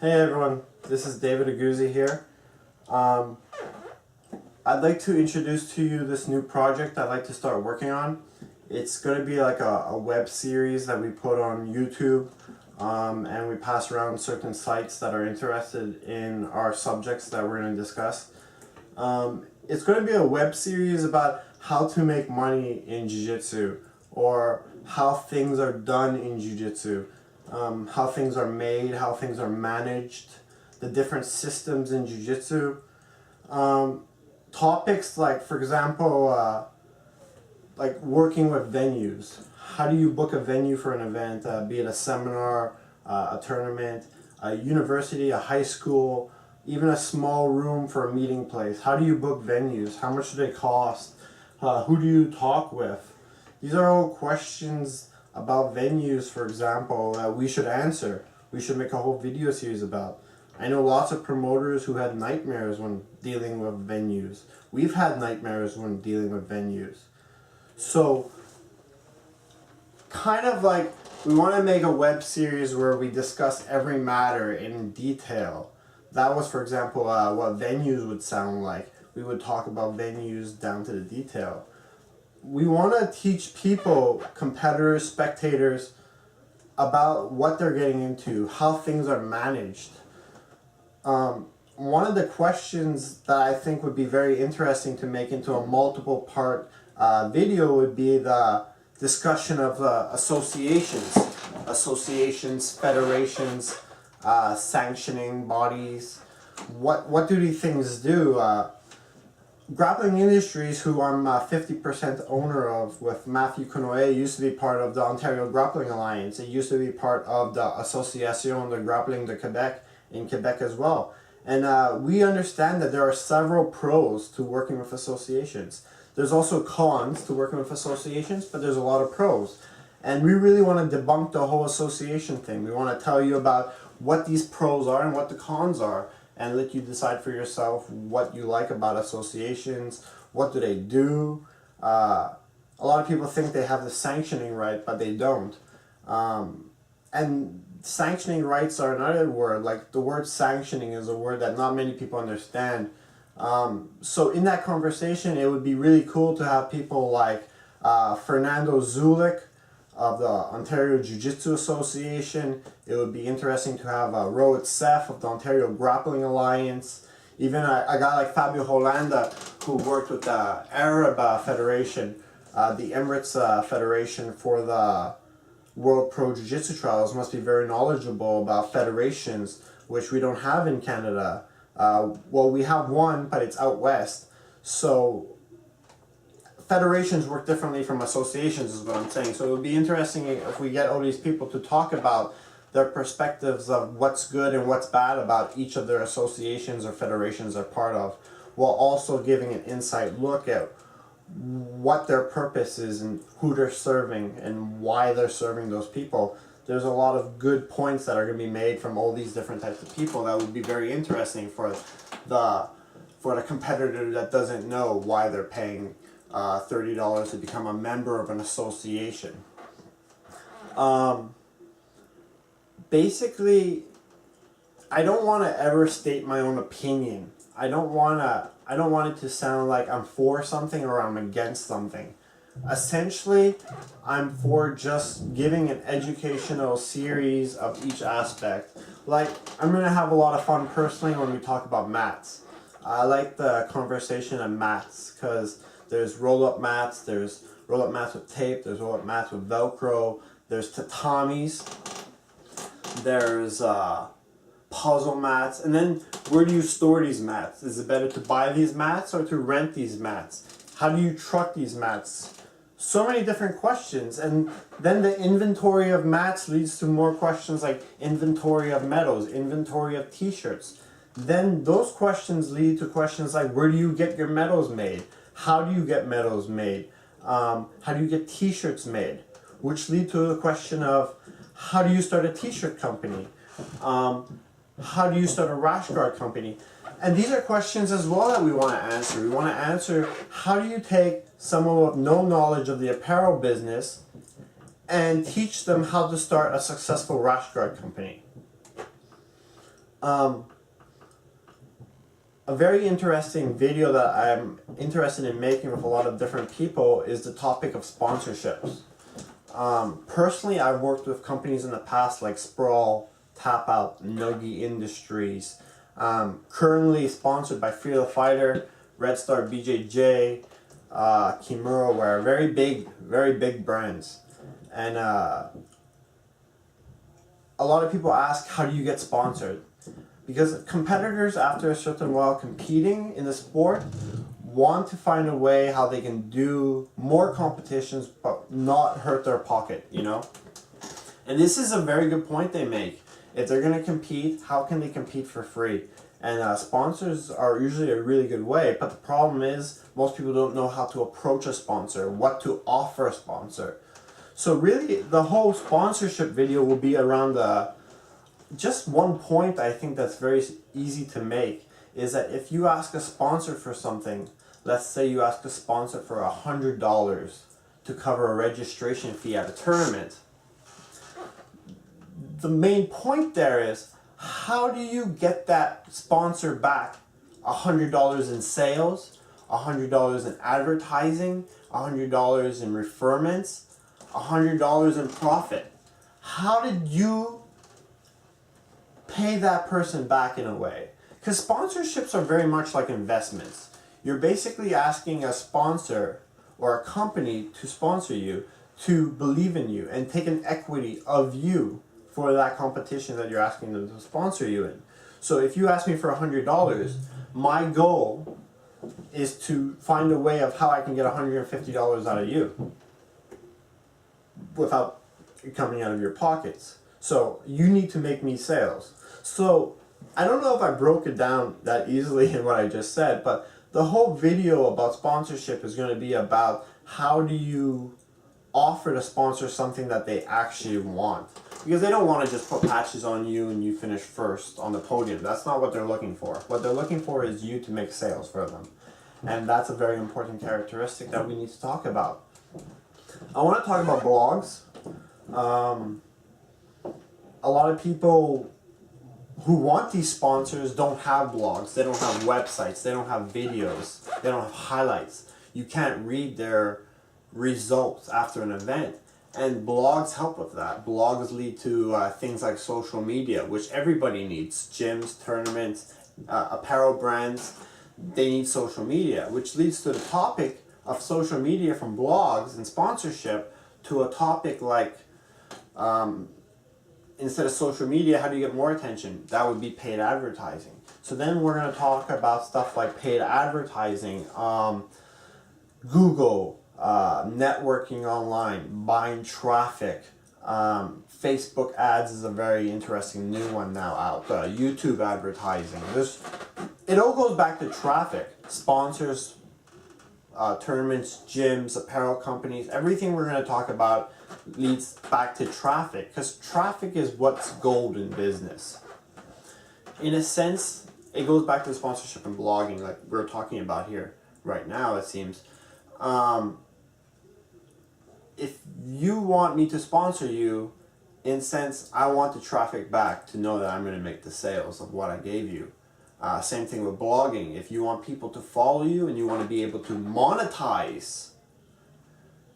Hey everyone, this is David Aguzzi here. I'd like to introduce to you this new project I'd like to start working on. It's going to be like a web series that we put on YouTube, and we pass around certain sites that are interested in our subjects that we're going to discuss. It's going to be a web series about how to make money in Jiu-jitsu, or how things are done in Jiu-jitsu. How things are made, how things are managed, the different systems in Jiu-Jitsu. Topics like, for example, like working with venues. How do you book a venue for an event, be it a seminar, a tournament, a university, a high school, even a small room for a meeting place? How do you book venues? How much do they cost? Who do you talk with? These are all questions about venues, for example, that we should answer. We should make a whole video series about. I know lots of promoters who had nightmares when dealing with venues. We've had nightmares when dealing with venues. So, kind of like, we want to make a web series where we discuss every matter in detail. That was, for example, what venues would sound like. We would talk about venues down to the detail. We want to teach people, competitors, spectators, about what they're getting into, how things are managed. One of the questions that I think would be very interesting to make into a multiple part video would be the discussion of associations, federations, sanctioning bodies. What do these things do? Grappling Industries, who I'm 50% owner of with Matthew Conoe, used to be part of the Ontario Grappling Alliance. It used to be part of the Association de Grappling de Québec in Quebec as well. And we understand that there are several pros to working with associations. There's also cons to working with associations, but there's a lot of pros. And we really want to debunk the whole association thing. We want to tell you about what these pros are and what the cons are, and let you decide for yourself what you like about associations, what do they do. A lot of people think they have the sanctioning right, but they don't. And sanctioning rights are another word. Like, the word sanctioning is a word that not many people understand. So in that conversation, it would be really cool to have people like Fernando Zulik of the Ontario Jiu-Jitsu Association. It would be interesting to have Rohit Seth of the Ontario Grappling Alliance. Even a guy like Fabio Holanda, who worked with the Arab Federation, the Emirates Federation for the World Pro Jiu-Jitsu Trials, must be very knowledgeable about federations, which we don't have in Canada. Well, we have one, but it's out west. So federations work differently from associations is what I'm saying. So it would be interesting if we get all these people to talk about their perspectives of what's good and what's bad about each of their associations or federations they're part of, while also giving an insight look at what their purpose is and who they're serving and why they're serving those people. There's a lot of good points that are going to be made from all these different types of people that would be very interesting for the competitor that doesn't know why they're paying $30 to become a member of an association. Basically, I don't want to ever state my own opinion. I don't want it to sound like I'm for something or I'm against something. Essentially, I'm for just giving an educational series of each aspect. Like, I'm going to have a lot of fun personally when we talk about mats. I like the conversation of mats because there's roll-up mats, there's roll-up mats with tape, there's roll-up mats with Velcro, there's tatamis, there's puzzle mats, and then where do you store these mats? Is it better to buy these mats or to rent these mats? How do you truck these mats? So many different questions, and then the inventory of mats leads to more questions like inventory of medals, inventory of t-shirts. Then those questions lead to questions like, where do you get your medals made? How do you get medals made? How do you get t-shirts made? Which lead to the question of, how do you start a t-shirt company? How do you start a rash guard company? And these are questions as well that we want to answer. We want to answer, how do you take someone with no knowledge of the apparel business and teach them how to start a successful rash guard company? Um, a very interesting video that I'm interested in making with a lot of different people is the topic of sponsorships. Personally, I've worked with companies in the past like Sprawl, Tap Out, Nogi Industries. Currently sponsored by Freedom Fighter, Red Star BJJ, Kimura, where very big brands. And a lot of people ask, how do you get sponsored? Because competitors, after a certain while competing in the sport, want to find a way how they can do more competitions but not hurt their pocket, you know? And this is a very good point they make. If they're going to compete, how can they compete for free? And sponsors are usually a really good way, but the problem is most people don't know how to approach a sponsor, what to offer a sponsor. So really, the whole sponsorship video will be around just one point I think that's very easy to make, is that if you ask a sponsor for something, let's say you ask a sponsor for $100 to cover a registration fee at a tournament, the main point there is, how do you get that sponsor back $100 in sales, $100 in advertising, $100 in referments, $100 in profit? How did you pay that person back in a way? Because sponsorships are very much like investments. You're basically asking a sponsor or a company to sponsor you to believe in you and take an equity of you for that competition that you're asking them to sponsor you in. So if you ask me for $100, my goal is to find a way of how I can get $150 out of you without it coming out of your pockets. So you need to make me sales. So I don't know if I broke it down that easily in what I just said, but the whole video about sponsorship is going to be about how do you offer to sponsor something that they actually want. Because they don't want to just put patches on you and you finish first on the podium. That's not what they're looking for. What they're looking for is you to make sales for them. And that's a very important characteristic that we need to talk about. I want to talk about blogs. A lot of people who want these sponsors don't have blogs. They don't have websites. They don't have videos. They don't have highlights. You can't read their results after an event. And blogs help with that. Blogs lead to things like social media, which everybody needs. Gyms, tournaments, apparel brands, they need social media, which leads to the topic of social media from blogs and sponsorship to a topic like, instead of social media, how do you get more attention? That would be paid advertising. So then we're going to talk about stuff like paid advertising, Google, networking online, buying traffic. Facebook ads is a very interesting new one now out. YouTube advertising. It all goes back to traffic. Sponsors, tournaments, gyms, apparel companies, everything we're going to talk about leads back to traffic, because traffic is what's gold in business. In a sense, it goes back to sponsorship and blogging like we're talking about here right now, it seems. If you want me to sponsor you, in a sense, I want the traffic back to know that I'm going to make the sales of what I gave you. Same thing with blogging. If you want people to follow you and you want to be able to monetize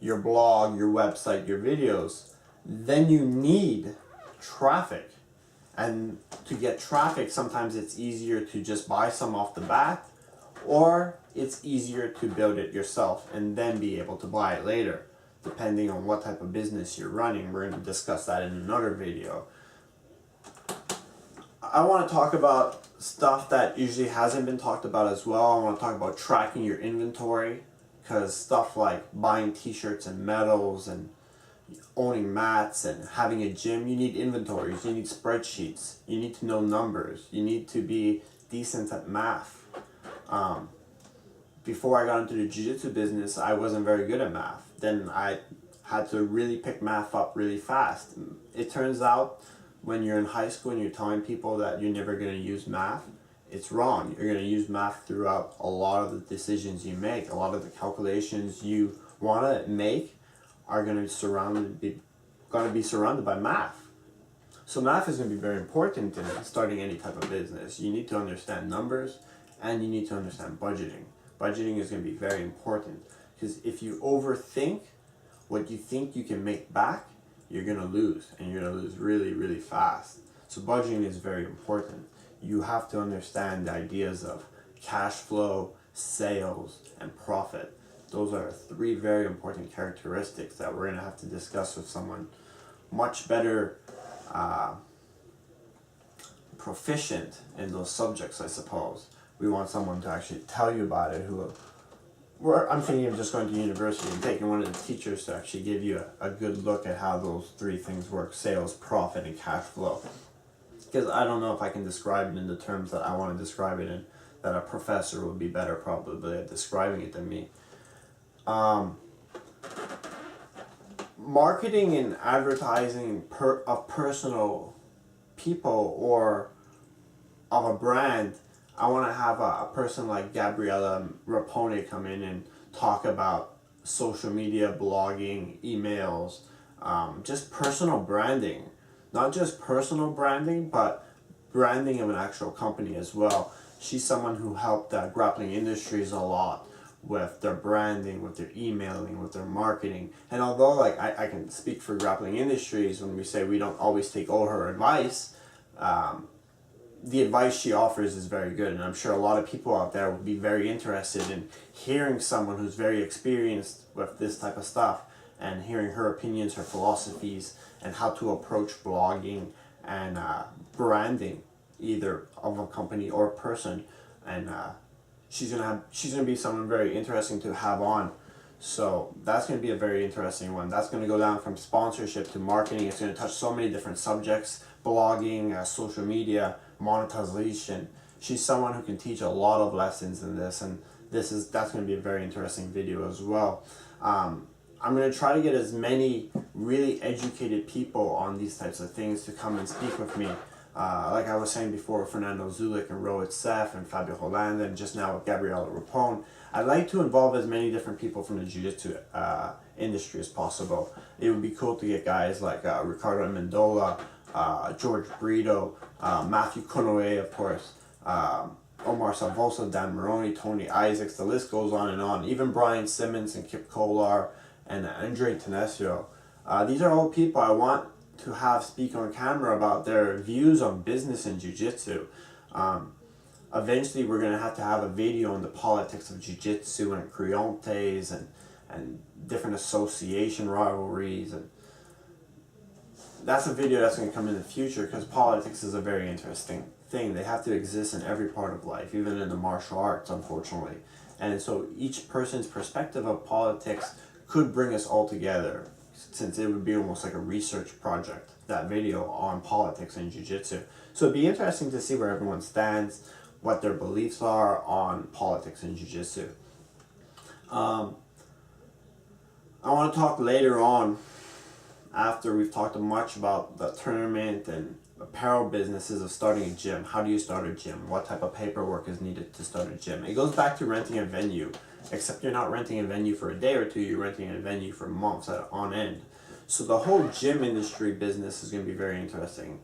your blog, your website, your videos, then you need traffic. And to get traffic, sometimes it's easier to just buy some off the bat, or it's easier to build it yourself and then be able to buy it later, depending on what type of business you're running. We're going to discuss that in another video. I want to talk about stuff that usually hasn't been talked about as well. I want to talk about tracking your inventory, because stuff like buying t-shirts and medals and owning mats and having a gym, you need inventories, you need spreadsheets, you need to know numbers, you need to be decent at math. Before I got into the jiu-jitsu business, I wasn't very good at math. Then I had to really pick math up really fast. It turns out when you're in high school and you're telling people that you're never going to use math, it's wrong. You're going to use math throughout a lot of the decisions you make. A lot of the calculations you want to make are going to be surrounded by math. So math is going to be very important in starting any type of business. You need to understand numbers and you need to understand budgeting. Budgeting is going to be very important because if you overthink what you think you can make back, you're going to lose, and you're going to lose really, really fast. So budgeting is very important. You have to understand the ideas of cash flow, sales, and profit. Those are three very important characteristics that we're going to have to discuss with someone much better proficient in those subjects, I suppose. We want someone to actually tell you about it I'm thinking of just going to university and taking one of the teachers to actually give you a good look at how those three things work: sales, profit, and cash flow. Because I don't know if I can describe it in the terms that I want to describe it in, that a professor would be better probably at describing it than me. Marketing and advertising of personal people or of a brand, I want to have a person like Gabriella Rapone come in and talk about social media, blogging, emails, just personal branding. Not just personal branding, but branding of an actual company as well. She's someone who helped Grappling Industries a lot with their branding, with their emailing, with their marketing. And although like I can speak for Grappling Industries when we say we don't always take all her advice, the advice she offers is very good, and I'm sure a lot of people out there would be very interested in hearing someone who's very experienced with this type of stuff and hearing her opinions, her philosophies, and how to approach blogging and branding either of a company or a person. And she's gonna be someone very interesting to have on. So that's going to be a very interesting one. That's going to go down from sponsorship to marketing. It's going to touch so many different subjects: blogging, social media, monetization. She's someone who can teach a lot of lessons in this, and that's going to be a very interesting video as well. I'm going to try to get as many really educated people on these types of things to come and speak with me. Like I was saying before, Fernando Zulik and Rohit Seth and Fabio Hollanda, and just now with Gabriella Rapone. I'd like to involve as many different people from the jiu-jitsu industry as possible. It would be cool to get guys like Ricardo Mendola, George Brito, Matthew Konoe, of course, Omar Salvosa, Dan Maroney, Tony Isaacs, the list goes on and on. Even Brian Simmons and Kip Kolar and Andre Tenesio. These are all people I want to have speak on camera about their views on business and jiu-jitsu. Eventually we're going to have a video on the politics of jiu-jitsu and creontes and different association rivalries, and that's a video that's going to come in the future because politics is a very interesting thing. They have to exist in every part of life, even in the martial arts, unfortunately. And so each person's perspective of politics could bring us all together, since it would be almost like a research project, that video on politics and jiu-jitsu. So it'd be interesting to see where everyone stands, what their beliefs are on politics and jiu-jitsu. I want to talk later on, after we've talked much about the tournament and apparel businesses, of starting a gym. How do you start a gym? What type of paperwork is needed to start a gym? It goes back to renting a venue, except you're not renting a venue for a day or two, you're renting a venue for months on end. So the whole gym industry business is going to be very interesting.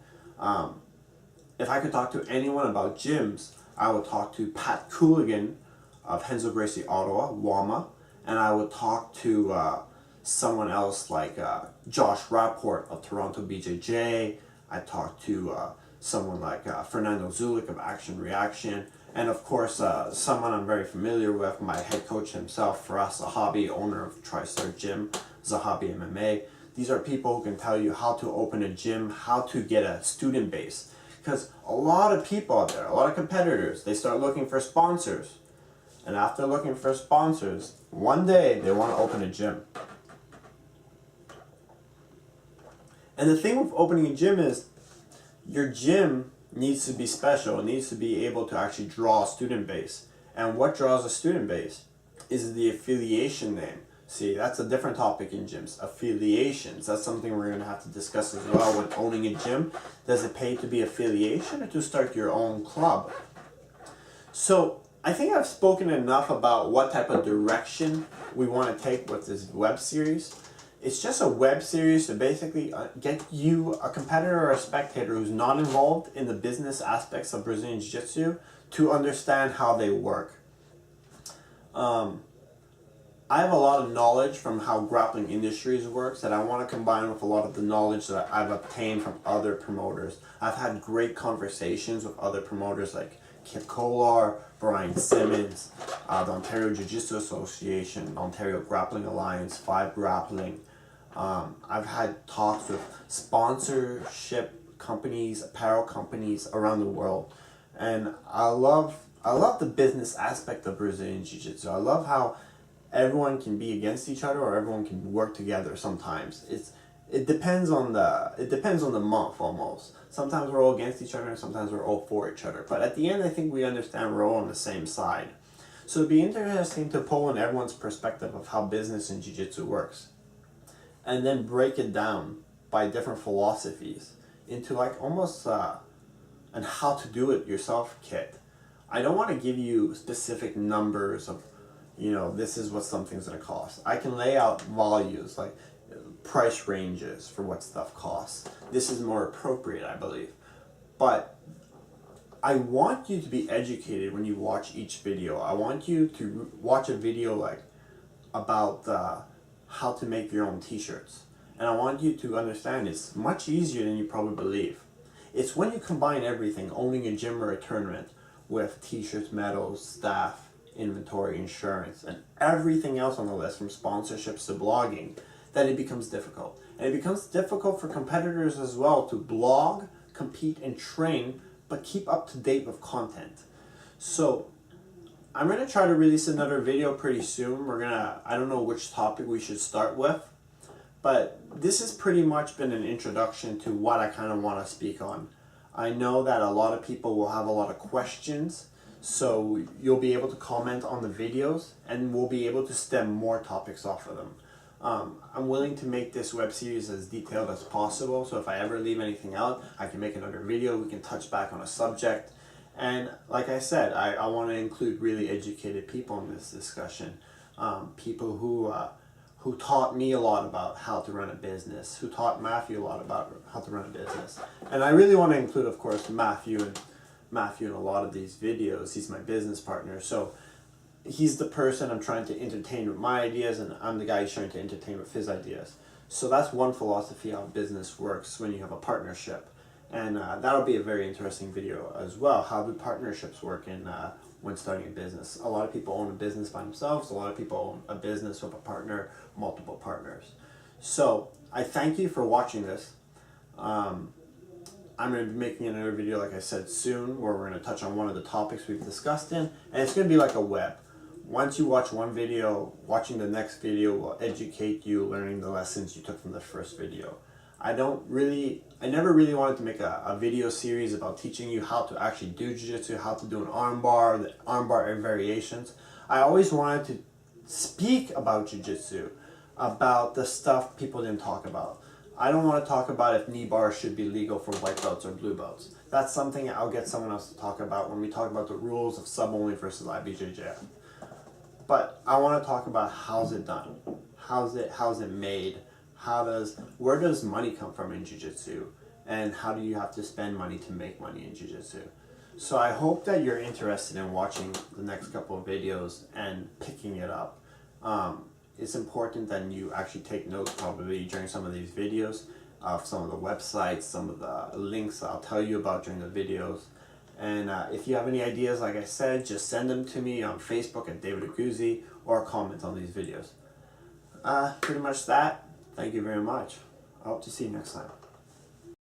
If I could talk to anyone about gyms, I would talk to Pat Cooligan of Hensel Gracie Ottawa, WAMA, and I would talk to someone else like Josh Rapport of Toronto BJJ. I talked to someone like Fernando Zulik of Action Reaction, and of course someone I'm very familiar with, my head coach himself, Faraz Zahabi, owner of TriStar Gym, Zahabi MMA. These are people who can tell you how to open a gym, how to get a student base. Because a lot of people out there, a lot of competitors, they start looking for sponsors. And after looking for sponsors, one day they want to open a gym. And the thing with opening a gym is your gym needs to be special. It needs to be able to actually draw a student base. And what draws a student base is the affiliation name. See, that's a different topic in gyms. Affiliations. That's something we're going to have to discuss as well when owning a gym. Does it pay to be affiliation or to start your own club? So I think I've spoken enough about what type of direction we want to take with this web series. It's just a web series to basically get you a competitor or a spectator who's not involved in the business aspects of Brazilian Jiu-Jitsu to understand how they work. I have a lot of knowledge from how grappling industries works that I want to combine with a lot of the knowledge that I've obtained from other promoters. I've had great conversations with other promoters like Kip Kolar, Brian Simmons, the Ontario Jiu-Jitsu Association, Ontario Grappling Alliance, Five Grappling. I've had talks with sponsorship companies, apparel companies around the world, and I love the business aspect of Brazilian Jiu-Jitsu. I love how everyone can be against each other or everyone can work together sometimes. It depends on the month almost. Sometimes we're all against each other and sometimes we're all for each other. But at the end, I think we understand we're all on the same side. So it'd be interesting to pull in everyone's perspective of how business in Jiu-Jitsu works. And then break it down by different philosophies into like almost an how to do it yourself kit. I don't want to give you specific numbers of, this is what something's going to cost. I can lay out values, like price ranges for what stuff costs. This is more appropriate, I believe. But I want you to be educated when you watch each video. I want you to watch a video like about how to make your own t-shirts. And I want you to understand it's much easier than you probably believe. It's when you combine everything, owning a gym or a tournament, with t-shirts, medals, staff, inventory, insurance, and everything else on the list from sponsorships to blogging, that it becomes difficult. And it becomes difficult for competitors as well to blog, compete, and train, but keep up to date with content. So I'm going to try to release another video pretty soon. I don't know which topic we should start with, but this has pretty much been an introduction to what I kind of want to speak on. I know that a lot of people will have a lot of questions, so you'll be able to comment on the videos and we'll be able to stem more topics off of them. I'm willing to make this web series as detailed as possible, so if I ever leave anything out, I can make another video, we can touch back on a subject. And like I said, I want to include really educated people in this discussion. People who taught me a lot about how to run a business, who taught Matthew a lot about how to run a business. And I really want to include, of course, Matthew in a lot of these videos. He's my business partner. So he's the person I'm trying to entertain with my ideas, and I'm the guy he's trying to entertain with his ideas. So that's one philosophy how business works when you have a partnership. And that'll be a very interesting video as well. How do partnerships work when starting a business? A lot of people own a business by themselves. A lot of people own a business with a partner, multiple partners. So I thank you for watching this. I'm going to be making another video, like I said, soon, where we're going to touch on one of the topics we've discussed in. And it's going to be like a web. Once you watch one video, watching the next video will educate you, learning the lessons you took from the first video. I never really wanted to make a video series about teaching you how to actually do Jiu-Jitsu, how to do an armbar, the armbar variations. I always wanted to speak about Jiu-Jitsu, about the stuff people didn't talk about. I don't want to talk about if knee bars should be legal for white belts or blue belts. That's something I'll get someone else to talk about when we talk about the rules of sub-only versus IBJJ. But I want to talk about how's it done, how's it made, where does money come from in Jiu-Jitsu, and how do you have to spend money to make money in Jiu-Jitsu. So I hope that you're interested in watching the next couple of videos and picking it up. It's important that you actually take notes probably during some of these videos of some of the websites, some of the links I'll tell you about during the videos. And if you have any ideas, like I said, just send them to me on Facebook at David Aguzzi, or comment on these videos. Pretty much that. Thank you very much. I hope to see you next time.